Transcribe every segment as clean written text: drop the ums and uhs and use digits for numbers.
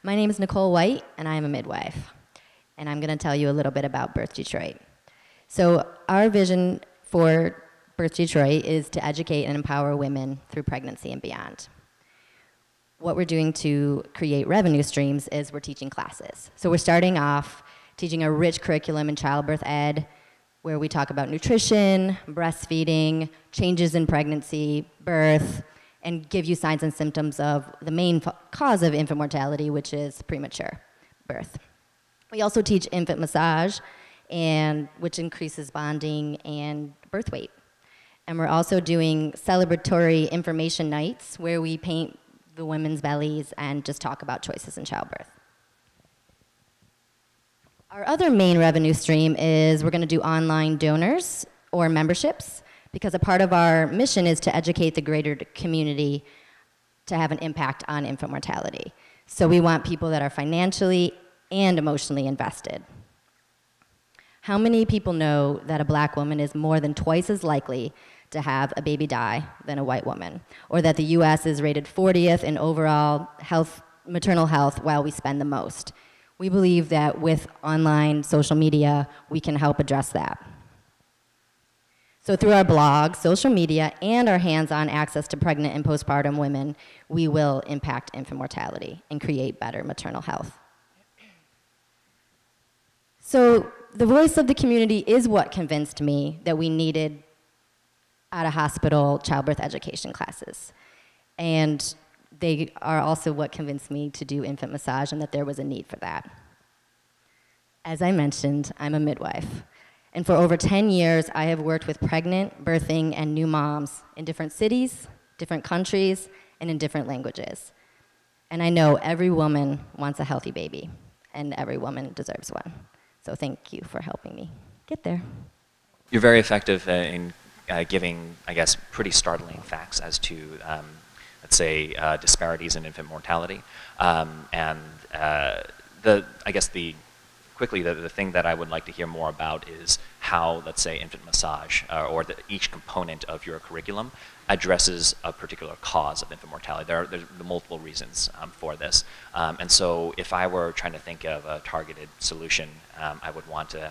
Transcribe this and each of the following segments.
My name is Nicole White, and I am a midwife. And I'm going to tell you a little bit about Birth Detroit. So our vision for Birth Detroit is to educate and empower women through pregnancy and beyond. What we're doing to create revenue streams is we're teaching classes. So we're starting off teaching a rich curriculum in childbirth ed, where we talk about nutrition, breastfeeding, changes in pregnancy, birth, and give you signs and symptoms of the main cause of infant mortality, which is premature birth. We also teach infant massage, which increases bonding and birth weight. And we're also doing celebratory information nights where we paint the women's bellies and just talk about choices in childbirth. Our other main revenue stream is we're going to do online donors or memberships, because a part of our mission is to educate the greater community to have an impact on infant mortality. So we want people that are financially and emotionally invested. How many people know that a black woman is more than twice as likely to have a baby die than a white woman? Or that the US is rated 40th in overall maternal health while we spend the most? We believe that with online social media, we can help address that. So through our blog, social media, and our hands-on access to pregnant and postpartum women, we will impact infant mortality and create better maternal health. So the voice of the community is what convinced me that we needed out-of-hospital childbirth education classes. And they are also what convinced me to do infant massage and that there was a need for that. As I mentioned, I'm a midwife. And for over 10 years, I have worked with pregnant, birthing, and new moms in different cities, different countries, and in different languages. And I know every woman wants a healthy baby, and every woman deserves one. So thank you for helping me get there. You're very effective in giving, I guess, pretty startling facts as to, let's say, disparities in infant mortality. Quickly, the thing that I would like to hear more about is how, let's say, infant massage, each component of your curriculum addresses a particular cause of infant mortality. There's multiple reasons for this. And so if I were trying to think of a targeted solution, I would want to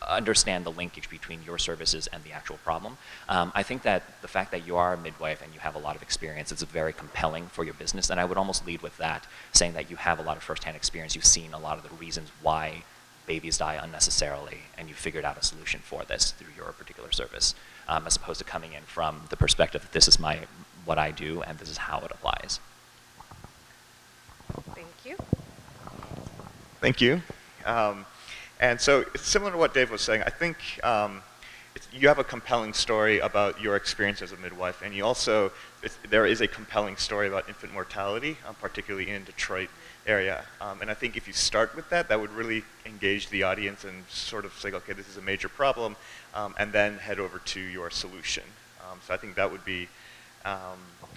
understand the linkage between your services and the actual problem. I think that the fact that you are a midwife and you have a lot of experience is very compelling for your business, and I would almost lead with that, saying that you have a lot of firsthand experience. You've seen a lot of the reasons why babies die unnecessarily, and you figured out a solution for this through your particular service, as opposed to coming in from the perspective that this is what I do and this is how it applies. Thank you. Thank you. And so it's similar to what Dave was saying. I think you have a compelling story about your experience as a midwife, and you also, there is a compelling story about infant mortality, particularly in Detroit area. And I think if you start with that, that would really engage the audience and sort of say, okay, this is a major problem, and then head over to your solution. So I think that would be,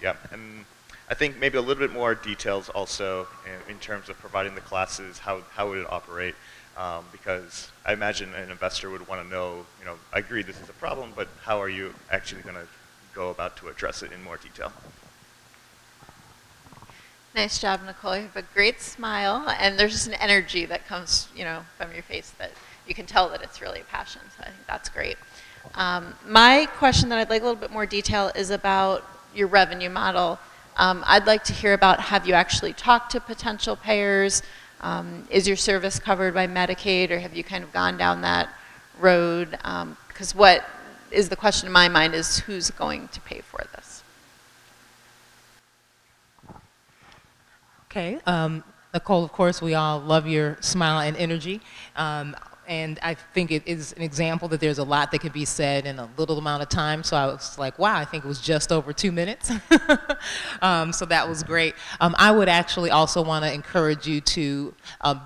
yeah. And I think maybe a little bit more details also in terms of providing the classes, how would it operate? Because I imagine an investor would want to know, I agree this is a problem, but how are you actually going to go about to address it in more detail? Nice job, Nicole. You have a great smile, and there's just an energy that comes, from your face that you can tell that it's really a passion. So I think that's great. My question that I'd like a little bit more detail is about your revenue model. I'd like to hear about, have you actually talked to potential payers? Is your service covered by Medicaid, or have you kind of gone down that road? Because what is the question in my mind is, who's going to pay for this? Okay, Nicole, of course, we all love your smile and energy. And I think it is an example that there's a lot that can be said in a little amount of time. So I was like, wow, I think it was just over 2 minutes. So that was great. I would actually also want to encourage you to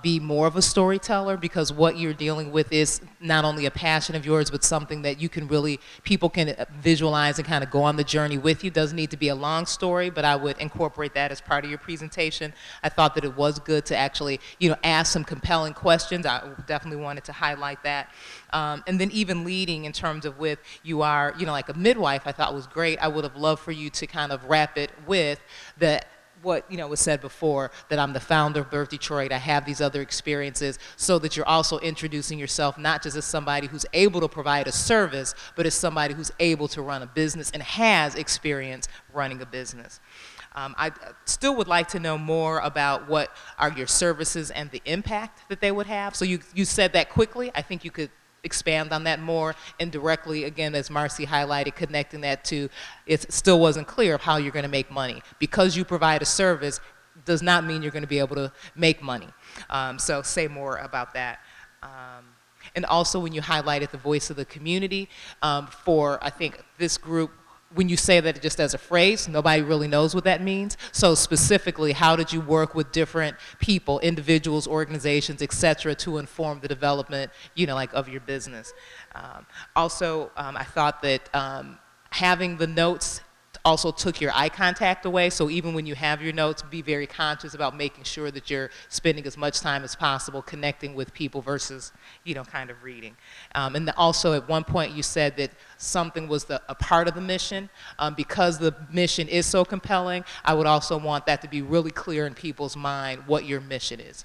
be more of a storyteller, because what you're dealing with is not only a passion of yours, but something that you can really, people can visualize and kind of go on the journey with you. It doesn't need to be a long story, but I would incorporate that as part of your presentation. I thought that it was good to actually, ask some compelling questions. I definitely wanted to highlight that. And then even leading in terms of with, you are, like a midwife, I thought was great. I would have loved for you to kind of wrap it with the what was said before, that I'm the founder of Birth Detroit, I have these other experiences, so that you're also introducing yourself not just as somebody who's able to provide a service, but as somebody who's able to run a business and has experience running a business. I still would like to know more about what are your services and the impact that they would have. So you said that quickly. I think you could expand on that more, and directly, again, as Marcy highlighted, connecting that to, it still wasn't clear of how you're going to make money. Because you provide a service does not mean you're going to be able to make money. So say more about that. And also when you highlighted the voice of the community, for, I think, this group, when you say that just as a phrase, nobody really knows what that means. So specifically, how did you work with different people, individuals, organizations, et cetera, to inform the development, like of your business? Also, I thought that having the notes also took your eye contact away. So even when you have your notes, be very conscious about making sure that you're spending as much time as possible connecting with people versus, kind of reading. And also at one point you said that something was a part of the mission. Because the mission is so compelling, I would also want that to be really clear in people's mind what your mission is.